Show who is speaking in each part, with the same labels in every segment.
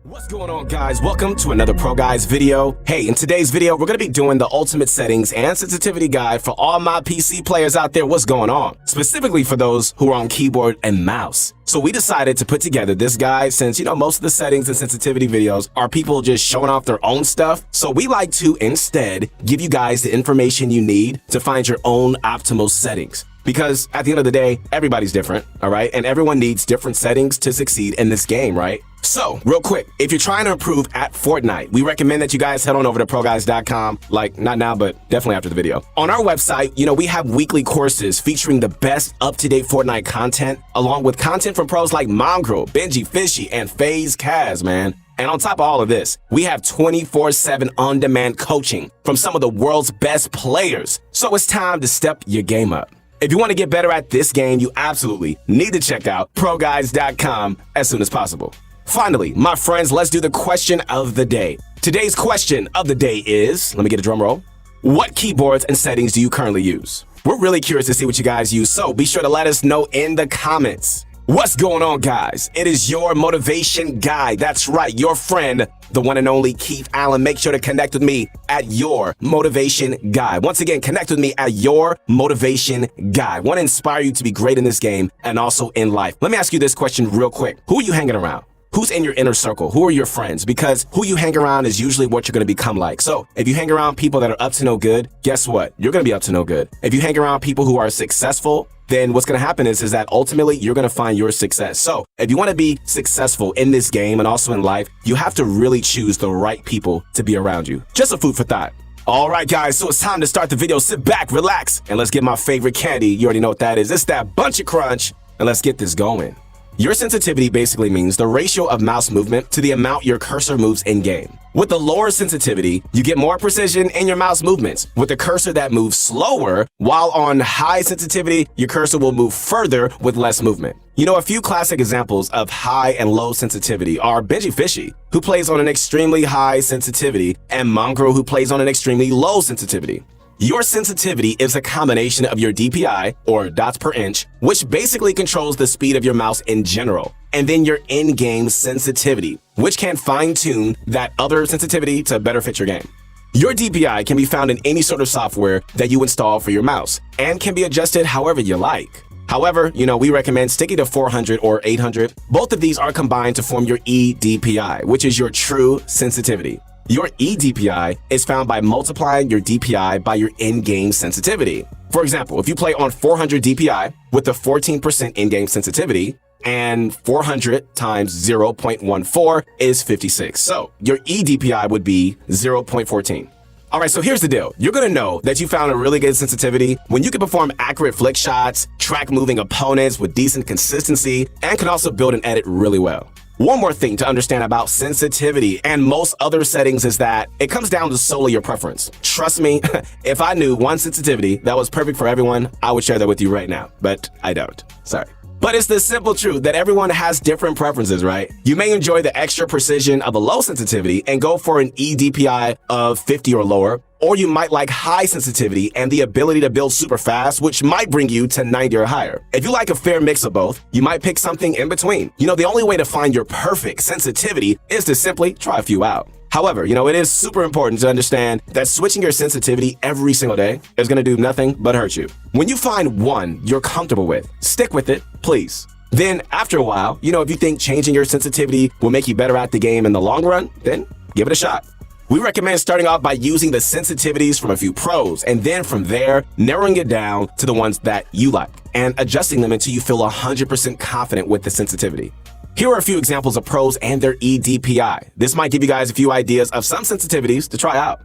Speaker 1: What's going on, guys? Welcome to another Pro Guys video. Hey, in today's video, we're going to be doing the ultimate settings and sensitivity guide for all my PC players out there. What's going on? Specifically for those who are on keyboard and mouse. So we decided to put together this guide since, most of the settings and sensitivity videos are people just showing off their own stuff. So we like to instead give you guys the information you need to find your own optimal settings. Because at the end of the day, everybody's different, all right? And everyone needs different settings to succeed in this game, right? So, real quick, if you're trying to improve at Fortnite, we recommend that you guys head on over to ProGuys.com, not now, but definitely after the video. On our website, we have weekly courses featuring the best up-to-date Fortnite content, along with content from pros like Mongrel, Benji Fishy, and FaZe Kaz, man. And on top of all of this, we have 24/7 on-demand coaching from some of the world's best players. So it's time to step your game up. If you want to get better at this game, you absolutely need to check out ProGuys.com as soon as possible. Finally, my friends, let's do the question of the day. Today's question of the day is, let me get a drum roll. What keyboards and settings do you currently use? We're really curious to see what you guys use, so be sure to let us know in the comments. What's going on, guys? It is your motivation guy. That's right, your friend, the one and only Keith Allen. Make sure to connect with me at Your Motivation Guy. Once again, connect with me at Your Motivation Guy. I want to inspire you to be great in this game and also in life. Let me ask you this question real quick. Who are you hanging around? Who's in your inner circle? Who are your friends? Because who you hang around is usually what you're going to become like. So if you hang around people that are up to no good, guess what? You're going to be up to no good. If you hang around people who are successful, then what's going to happen is that ultimately you're going to find your success. So if you want to be successful in this game and also in life, you have to really choose the right people to be around you. Just a food for thought. All right, guys, so it's time to start the video. Sit back, relax, and let's get my favorite candy. You already know what that is. It's that bunch of crunch, and let's get this going. Your sensitivity basically means the ratio of mouse movement to the amount your cursor moves in-game. With the lower sensitivity, you get more precision in your mouse movements, with the cursor that moves slower, while on high sensitivity, your cursor will move further with less movement. A few classic examples of high and low sensitivity are Benji Fishy, who plays on an extremely high sensitivity, and Mongrel, who plays on an extremely low sensitivity. Your sensitivity is a combination of your DPI, or dots per inch, which basically controls the speed of your mouse in general, and then your in-game sensitivity, which can fine-tune that other sensitivity to better fit your game. Your DPI can be found in any sort of software that you install for your mouse, and can be adjusted however you like. However, we recommend sticking to 400 or 800. Both of these are combined to form your eDPI, which is your true sensitivity. Your eDPI is found by multiplying your DPI by your in-game sensitivity. For example, if you play on 400 DPI with a 14% in-game sensitivity, and 400 times 0.14 is 56. So your eDPI would be 0.14. All right, so here's the deal. You're gonna know that you found a really good sensitivity when you can perform accurate flick shots, track moving opponents with decent consistency, and can also build and edit really well. One more thing to understand about sensitivity and most other settings is that it comes down to solely your preference. Trust me, if I knew one sensitivity that was perfect for everyone, I would share that with you right now, but I don't. Sorry. But it's the simple truth that everyone has different preferences, right? You may enjoy the extra precision of a low sensitivity and go for an eDPI of 50 or lower, or you might like high sensitivity and the ability to build super fast, which might bring you to 90 or higher. If you like a fair mix of both, you might pick something in between. The only way to find your perfect sensitivity is to simply try a few out. However, it is super important to understand that switching your sensitivity every single day is going to do nothing but hurt you. When you find one you're comfortable with, stick with it, please. Then after a while, if you think changing your sensitivity will make you better at the game in the long run, then give it a shot. We recommend starting off by using the sensitivities from a few pros, and then from there, narrowing it down to the ones that you like, and adjusting them until you feel 100% confident with the sensitivity. Here are a few examples of pros and their eDPI. This might give you guys a few ideas of some sensitivities to try out.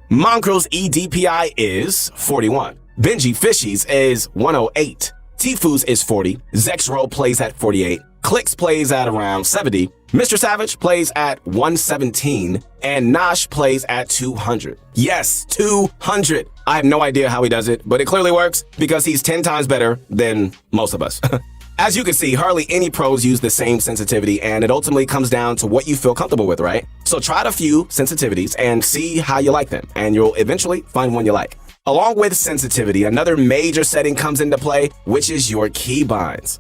Speaker 1: Mongrel's eDPI is 41. Benji Fishy's is 108. Tfu's is 40. Zexroll plays at 48. Clicks plays at around 70. Mr. Savage plays at 117. And Nosh plays at 200. Yes, 200. I have no idea how he does it, but it clearly works because he's 10 times better than most of us. As you can see, hardly any pros use the same sensitivity, and it ultimately comes down to what you feel comfortable with, right? So try out a few sensitivities and see how you like them, and you'll eventually find one you like. Along with sensitivity, another major setting comes into play, which is your keybinds.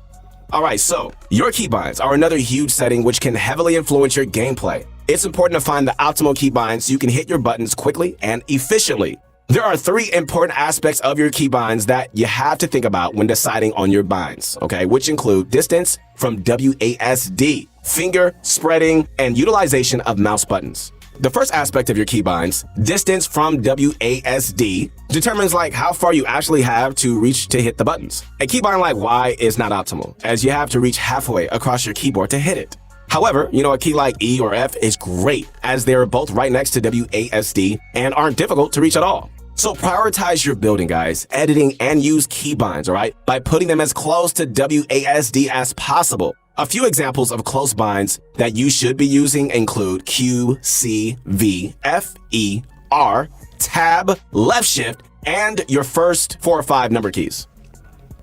Speaker 1: Alright, so your keybinds are another huge setting which can heavily influence your gameplay. It's important to find the optimal keybinds so you can hit your buttons quickly and efficiently. There are 3 important aspects of your keybinds that you have to think about when deciding on your binds, okay, which include distance from WASD, finger spreading, and utilization of mouse buttons. The first aspect of your keybinds, distance from WASD, determines how far you actually have to reach to hit the buttons. A keybind like Y is not optimal, as you have to reach halfway across your keyboard to hit it. However, a key like E or F is great, as they are both right next to WASD and aren't difficult to reach at all. So prioritize your building, guys, editing, and use keybinds, all right, by putting them as close to WASD as possible. A few examples of close binds that you should be using include Q, C, V, F, E, R, Tab, Left Shift, and your first 4 or 5 number keys.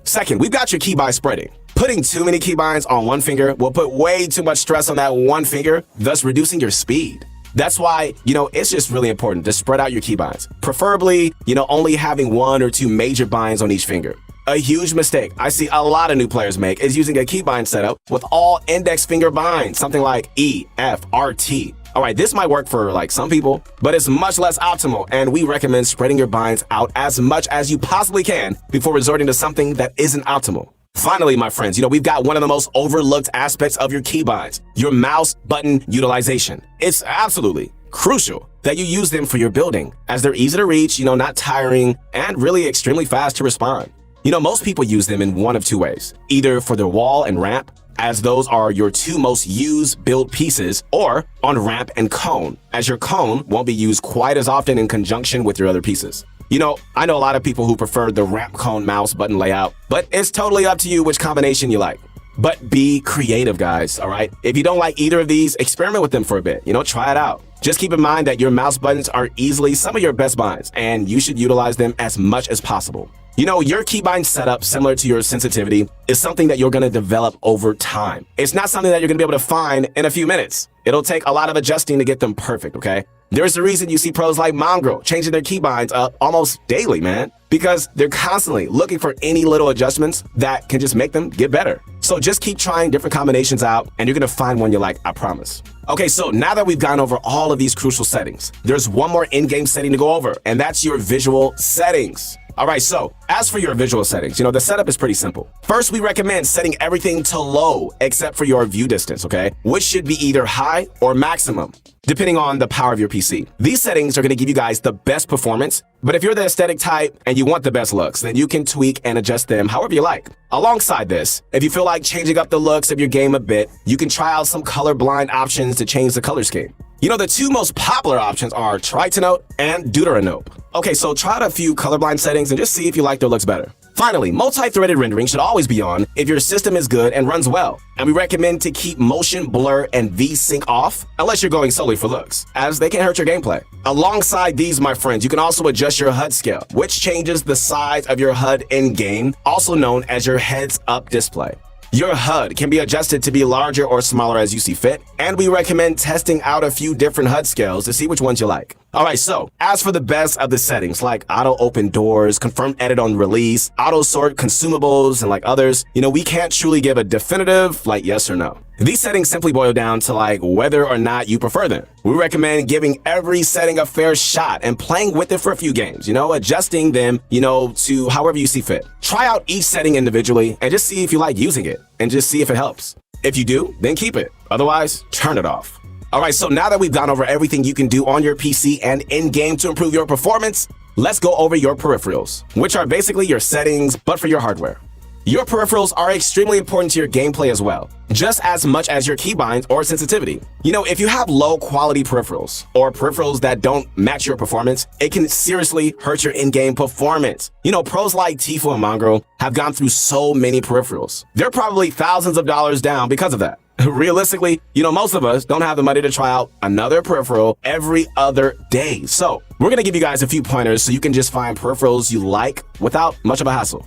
Speaker 1: Second, we've got your keybind spreading. Putting too many keybinds on one finger will put way too much stress on that one finger, thus reducing your speed. That's why, it's just really important to spread out your keybinds. Preferably, only having 1 or 2 major binds on each finger. A huge mistake I see a lot of new players make is using a keybind setup with all index finger binds, something like E, F, R, T. Alright, this might work for some people, but it's much less optimal, and we recommend spreading your binds out as much as you possibly can before resorting to something that isn't optimal. Finally, my friends, we've got one of the most overlooked aspects of your keybinds, your mouse button utilization. It's absolutely crucial that you use them for your building, as they're easy to reach, not tiring, and really extremely fast to respond. Most people use them in one of 2 ways, either for their wall and ramp, as those are your 2 most used build pieces, or on ramp and cone, as your cone won't be used quite as often in conjunction with your other pieces. I know a lot of people who prefer the ramp cone mouse button layout, but it's totally up to you which combination you like. But be creative, guys, all right? If you don't like either of these, experiment with them for a bit, try it out. Just keep in mind that your mouse buttons are easily some of your best binds, and you should utilize them as much as possible. Your keybind setup, similar to your sensitivity, is something that you're going to develop over time. It's not something that you're going to be able to find in a few minutes. It'll take a lot of adjusting to get them perfect, okay? There's a reason you see pros like Mongrel changing their keybinds up almost daily, man, because they're constantly looking for any little adjustments that can just make them get better. So just keep trying different combinations out, and you're going to find one you like, I promise. Okay, so now that we've gone over all of these crucial settings, there's one more in-game setting to go over, and that's your visual settings. Alright, so as for your visual settings, the setup is pretty simple. First, we recommend setting everything to low except for your view distance, okay? Which should be either high or maximum, depending on the power of your PC. These settings are going to give you guys the best performance, but if you're the aesthetic type and you want the best looks, then you can tweak and adjust them however you like. Alongside this, if you feel like changing up the looks of your game a bit, you can try out some colorblind options to change the color scheme. The 2 most popular options are Tritanope and Deuteranope. Okay, so try out a few colorblind settings and just see if you like their looks better. Finally, multi-threaded rendering should always be on if your system is good and runs well. And we recommend to keep motion blur and V-Sync off, unless you're going solely for looks, as they can hurt your gameplay. Alongside these, my friends, you can also adjust your HUD scale, which changes the size of your HUD in-game, also known as your heads-up display. Your HUD can be adjusted to be larger or smaller as you see fit, and we recommend testing out a few different HUD scales to see which ones you like. Alright, so as for the best of the settings like auto open doors, confirm edit on release, auto sort consumables, and others, we can't truly give a definitive yes or no. These settings simply boil down to whether or not you prefer them. We recommend giving every setting a fair shot and playing with it for a few games, adjusting them, to however you see fit. Try out each setting individually and just see if you like using it and just see if it helps. If you do, then keep it. Otherwise, turn it off. Alright, so now that we've gone over everything you can do on your PC and in-game to improve your performance, let's go over your peripherals, which are basically your settings, but for your hardware. Your peripherals are extremely important to your gameplay as well, just as much as your keybinds or sensitivity. If you have low quality peripherals or peripherals that don't match your performance, it can seriously hurt your in-game performance. Pros like Tfue and Mongrel have gone through so many peripherals. They're probably thousands of dollars down because of that. Realistically, most of us don't have the money to try out another peripheral every other day. So we're going to give you guys a few pointers so you can just find peripherals you like without much of a hassle.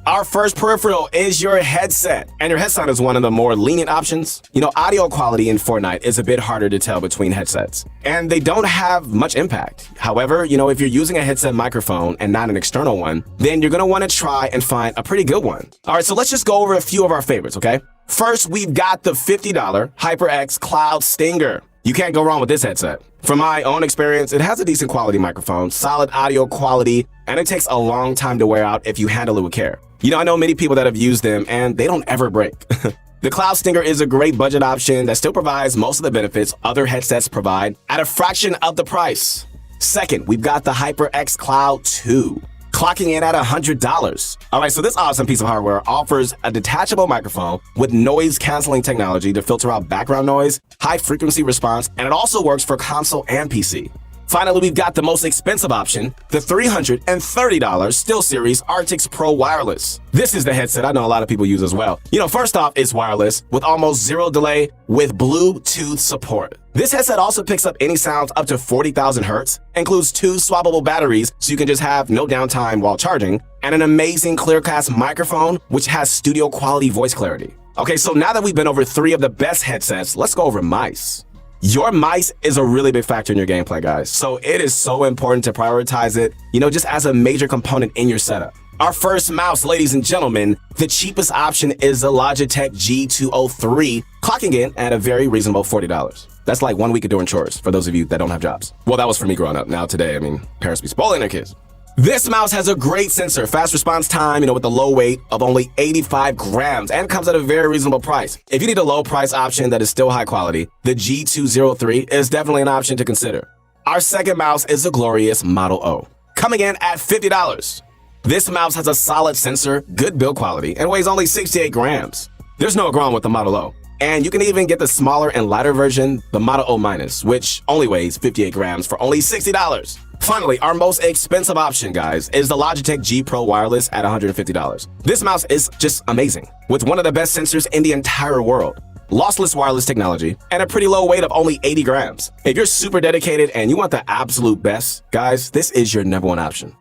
Speaker 1: Our first peripheral is your headset, and your headset is one of the more lenient options. Audio quality in Fortnite is a bit harder to tell between headsets, and they don't have much impact. However, if you're using a headset microphone and not an external one, then you're gonna wanna try and find a pretty good one. All right, so let's just go over a few of our favorites, okay? First, we've got the $50 HyperX Cloud Stinger. You can't go wrong with this headset. From my own experience, it has a decent quality microphone, solid audio quality, and it takes a long time to wear out if you handle it with care. I know many people that have used them and they don't ever break. The Cloud Stinger is a great budget option that still provides most of the benefits other headsets provide at a fraction of the price. Second, we've got the HyperX Cloud 2, clocking in at $100. All right, so this awesome piece of hardware offers a detachable microphone with noise-canceling technology to filter out background noise, high-frequency response, and it also works for console and PC. Finally, we've got the most expensive option, the $330 SteelSeries Arctis Pro Wireless. This is the headset I know a lot of people use as well. First off, it's wireless with almost zero delay with Bluetooth support. This headset also picks up any sounds up to 40,000 hertz, includes 2 swappable batteries so you can just have no downtime while charging, and an amazing Clearcast microphone which has studio quality voice clarity. Okay, so now that we've been over 3 of the best headsets, let's go over mice. Your mice is a really big factor in your gameplay, guys. So it is so important to prioritize it, just as a major component in your setup. Our first mouse, ladies and gentlemen, the cheapest option is the Logitech G203, clocking in at a very reasonable $40. That's like 1 week of doing chores for those of you that don't have jobs. Well, that was for me growing up. Now today, parents be spoiling their kids. This mouse has a great sensor, fast response time, with a low weight of only 85 grams and comes at a very reasonable price. If you need a low price option that is still high quality, the G203 is definitely an option to consider. Our second mouse is the glorious Model O, coming in at $50. This mouse has a solid sensor, good build quality, and weighs only 68 grams. There's no wrong with the Model O. And you can even get the smaller and lighter version, the Model O-, which only weighs 58 grams for only $60. Finally, our most expensive option, guys, is the Logitech G Pro Wireless at $150. This mouse is just amazing, with one of the best sensors in the entire world, lossless wireless technology, and a pretty low weight of only 80 grams. If you're super dedicated and you want the absolute best, guys, this is your #1 option.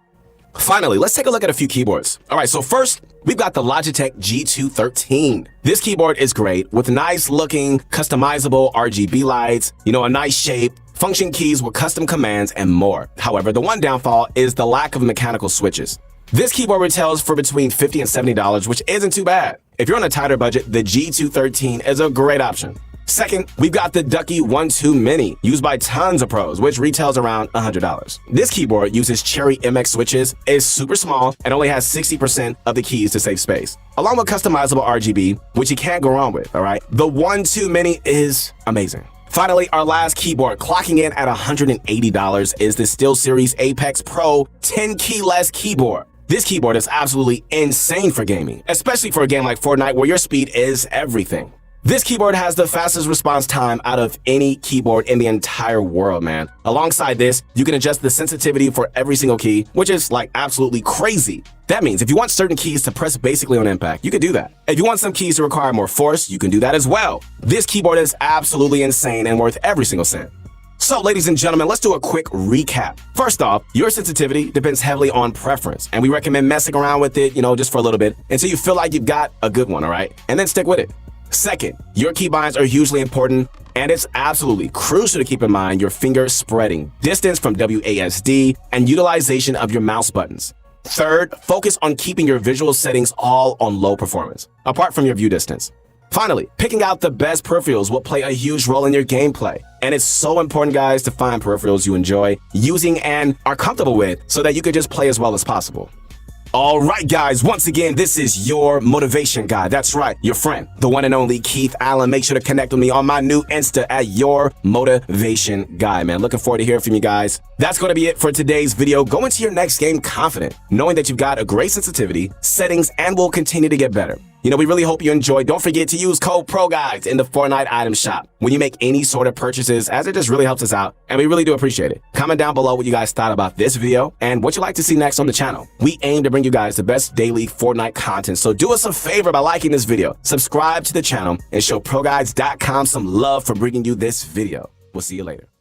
Speaker 1: Finally, let's take a look at a few keyboards. All right, so first, we've got the Logitech G213. This keyboard is great with nice looking customizable RGB lights, a nice shape, function keys with custom commands, and more. However, the one downfall is the lack of mechanical switches. This keyboard retails for between $50 and $70, which isn't too bad. If you're on a tighter budget, the G213 is a great option. Second, we've got the Ducky 1-2 Mini, used by tons of pros, which retails around $100. This keyboard uses Cherry MX switches, is super small, and only has 60% of the keys to save space, along with customizable RGB, which you can't go wrong with, all right? The 1-2 Mini is amazing. Finally, our last keyboard, clocking in at $180, is the SteelSeries Apex Pro 10-keyless keyboard. This keyboard is absolutely insane for gaming, especially for a game like Fortnite where your speed is everything. This keyboard has the fastest response time out of any keyboard in the entire world, man. Alongside this, you can adjust the sensitivity for every single key, which is like absolutely crazy. That means if you want certain keys to press basically on impact, you can do that. If you want some keys to require more force, you can do that as well. This keyboard is absolutely insane and worth every single cent. So, ladies and gentlemen, let's do a quick recap. First off, your sensitivity depends heavily on preference, and we recommend messing around with it, just for a little bit until you feel like you've got a good one, all right? And then stick with it. Second, your keybinds are hugely important, and it's absolutely crucial to keep in mind your finger spreading, distance from WASD, and utilization of your mouse buttons. Third, focus on keeping your visual settings all on low performance, apart from your view distance. Finally, picking out the best peripherals will play a huge role in your gameplay. And it's so important, guys, to find peripherals you enjoy using and are comfortable with so that you can just play as well as possible. All right, guys, once again, this is your motivation guy. That's right, your friend, the one and only Keith Allen. Make sure to connect with me on my new Insta at Your Motivation Guy, man. Looking forward to hearing from you guys. That's going to be it for today's video. Go into your next game confident, knowing that you've got a great sensitivity, settings, and will continue to get better. We really hope you enjoyed. Don't forget to use code PROGUIDES in the Fortnite item shop when you make any sort of purchases, as it just really helps us out, and we really do appreciate it. Comment down below what you guys thought about this video and what you'd like to see next on the channel. We aim to bring you guys the best daily Fortnite content, so do us a favor by liking this video, subscribe to the channel, and show ProGuides.com some love for bringing you this video. We'll see you later.